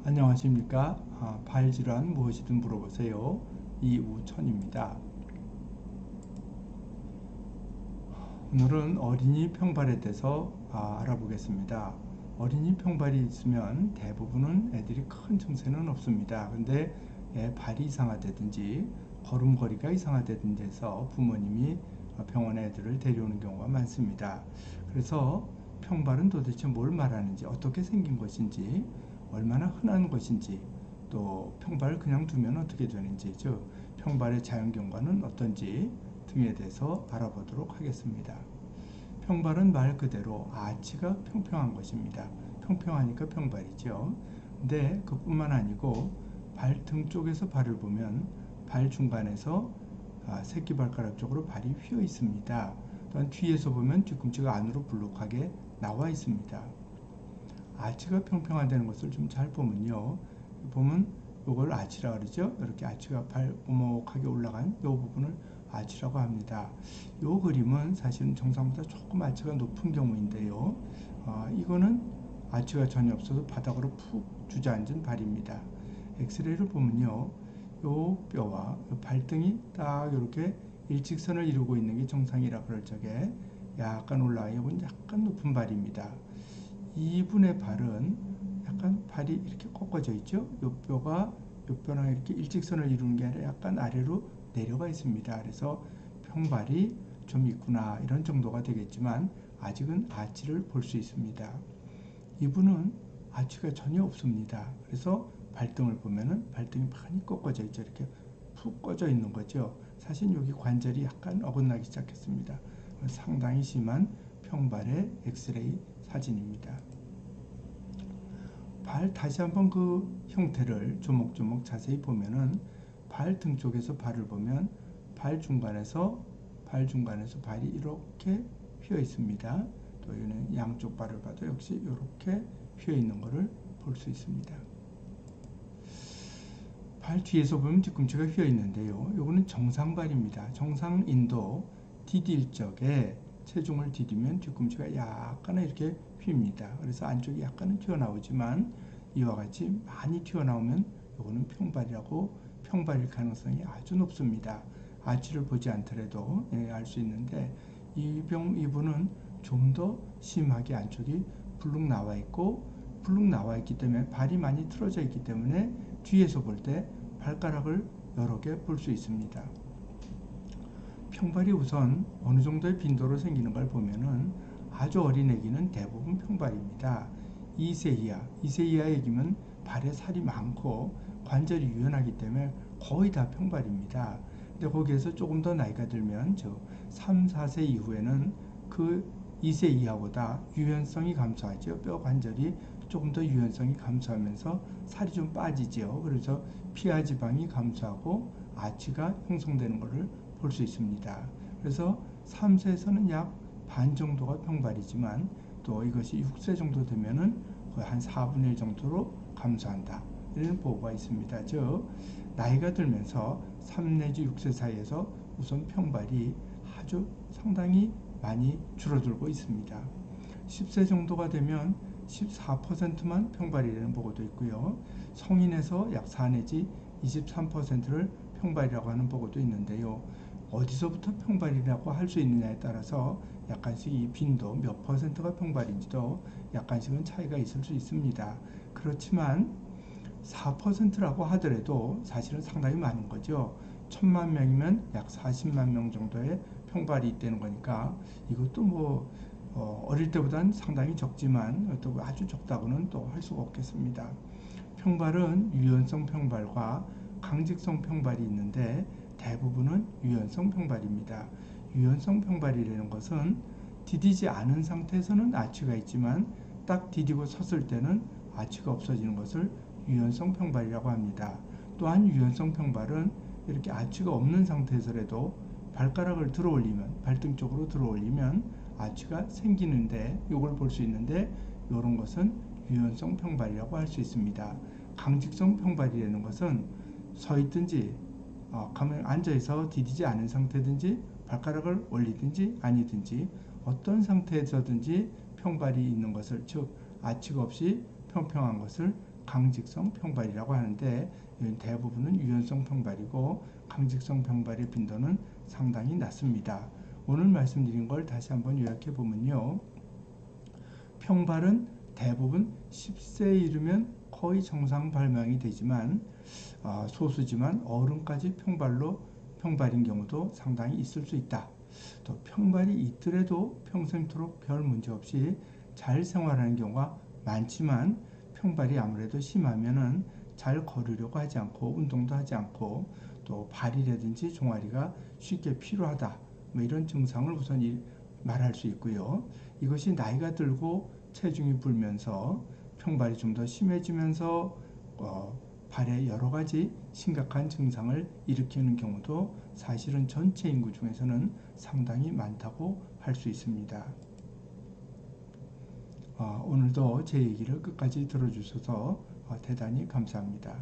안녕하십니까. 발질환 무엇이든 물어보세요. 이우천입니다. 오늘은 어린이 평발에 대해서 알아보겠습니다. 어린이 평발이 있으면 대부분은 애들이 큰 증세는 없습니다. 근데 발이 이상하다든지 걸음걸이가 이상하다든지 해서 부모님이 병원에 애들을 데려오는 경우가 많습니다. 그래서 평발은 도대체 뭘 말하는지, 어떻게 생긴 것인지, 얼마나 흔한 것인지, 또 평발을 그냥 두면 어떻게 되는지, 즉 평발의 자연경과는 어떤지 등에 대해서 알아보도록 하겠습니다. 평발은 말 그대로 아치가 평평한 것입니다. 평평하니까 평발이죠. 근데 그뿐만 아니고 발등 쪽에서 발을 보면 발 중간에서 새끼발가락 쪽으로 발이 휘어 있습니다. 또한 뒤에서 보면 뒤꿈치가 안으로 불룩하게 나와 있습니다. 아치가 평평하다는 것을 좀 잘 보면요. 보면 이걸 아치라 그러죠. 이렇게 아치가 발 오목하게 올라간 이 부분을 아치라고 합니다. 이 그림은 사실은 정상보다 조금 아치가 높은 경우인데요. 이거는 아치가 전혀 없어서 바닥으로 푹 주저앉은 발입니다. 엑스레이를 보면요. 이 뼈와 발등이 딱 이렇게 일직선을 이루고 있는 게 정상이라 그럴 적에 약간 올라가 이건 약간 높은 발입니다. 이분의 발은 약간 발이 이렇게 꺾어져 있죠. 이 뼈가 이 뼈랑 이렇게 일직선을 이루는 게 아니라 약간 아래로 내려가 있습니다. 그래서 평발이 좀 있구나 이런 정도가 되겠지만 아직은 아치를 볼 수 있습니다. 이분은 아치가 전혀 없습니다. 그래서 발등을 보면은 발등이 많이 꺾어져 있죠. 이렇게 푹 꺼져 있는 거죠. 사실 여기 관절이 약간 어긋나기 시작했습니다. 상당히 심한 평발의 엑스레이 사진입니다. 발 다시 한번 그 형태를 조목조목 자세히 보면은 발등 쪽에서 발을 보면 발 중간에서 발이 이렇게 휘어 있습니다. 또 이는 양쪽 발을 봐도 역시 이렇게 휘어 있는 것을 볼 수 있습니다. 발 뒤에서 보면 뒤꿈치가 휘어 있는데요. 이거는 정상발입니다. 정상인도 디딜 적에 체중을 디디면 뒤꿈치가 약간은 이렇게 휩니다. 그래서 안쪽이 약간은 튀어나오지만 이와 같이 많이 튀어나오면 이거는 평발일 가능성이 아주 높습니다. 아치를 보지 않더라도 알 수 있는데 이분은 좀 더 심하게 안쪽이 불룩 나와 있기 때문에 발이 많이 틀어져 있기 때문에 뒤에서 볼 때 발가락을 여러 개 볼 수 있습니다. 평발이 우선 어느 정도의 빈도로 생기는 걸 보면은 아주 어린 애기는 대부분 평발입니다. 2세 이하 애기면 발에 살이 많고 관절이 유연하기 때문에 거의 다 평발입니다. 근데 거기에서 조금 더 나이가 들면 3, 4세 이후에는 그 2세 이하보다 유연성이 감소하죠. 뼈 관절이 조금 더 유연성이 감소하면서 살이 좀 빠지죠. 그래서 피하 지방이 감소하고 아치가 형성되는 것을 볼 수 있습니다. 그래서 3세에서는 약 반 정도가 평발이지만 또 이것이 6세 정도 되면은 거의 한 4분의 1 정도로 감소한다. 이런 보고가 있습니다. 즉 나이가 들면서 3 내지 6세 사이에서 우선 평발이 아주 상당히 많이 줄어들고 있습니다. 10세 정도가 되면 14%만 평발이라는 보고도 있고요. 성인에서 약 4 내지 23%를 평발이라고 하는 보고도 있는데요. 어디서부터 평발이라고 할 수 있느냐에 따라서 약간씩 이 빈도 몇 퍼센트가 평발인지도 약간씩은 차이가 있을 수 있습니다. 그렇지만 4%라고 하더라도 사실은 상당히 많은 거죠. 1000만 명이면 약 40만 명 정도의 평발이 있다는 거니까 이것도 어릴 때보다는 상당히 적지만 또 아주 적다고는 또 할 수가 없겠습니다. 평발은 유연성 평발과 강직성 평발이 있는데 대부분은 유연성 평발입니다. 유연성 평발이라는 것은 디디지 않은 상태에서는 아치가 있지만 딱 디디고 섰을 때는 아치가 없어지는 것을 유연성 평발이라고 합니다. 또한 유연성 평발은 이렇게 아치가 없는 상태에서라도 발가락을 들어 올리면 발등 쪽으로 들어 올리면 아치가 생기는데 이걸 볼 수 있는데 이런 것은 유연성 평발이라고 할 수 있습니다. 강직성 평발이라는 것은 서 있든지 가만히 앉아서 디디지 않은 상태든지 발가락을 올리든지 아니든지 어떤 상태에서든지 평발이 있는 것을 즉 아치가 없이 평평한 것을 강직성 평발이라고 하는데 대부분은 유연성 평발이고 강직성 평발의 빈도는 상당히 낮습니다. 오늘 말씀드린 걸 다시 한번 요약해 보면요. 평발은 대부분 10세에 이르면 거의 정상 발명이 되지만 소수지만 어른까지 평발인 경우도 상당히 있을 수 있다. 또 평발이 있더라도 평생토록 별 문제 없이 잘 생활하는 경우가 많지만 평발이 아무래도 심하면은 잘 걸으려고 하지 않고 운동도 하지 않고 또 발이라든지 종아리가 쉽게 피로하다. 뭐 이런 증상을 우선 말할 수 있고요. 이것이 나이가 들고 체중이 불면서 평발이 좀 더 심해지면서 발에 여러 가지 심각한 증상을 일으키는 경우도 사실은 전체 인구 중에서는 상당히 많다고 할 수 있습니다. 오늘도 제 얘기를 끝까지 들어주셔서 대단히 감사합니다.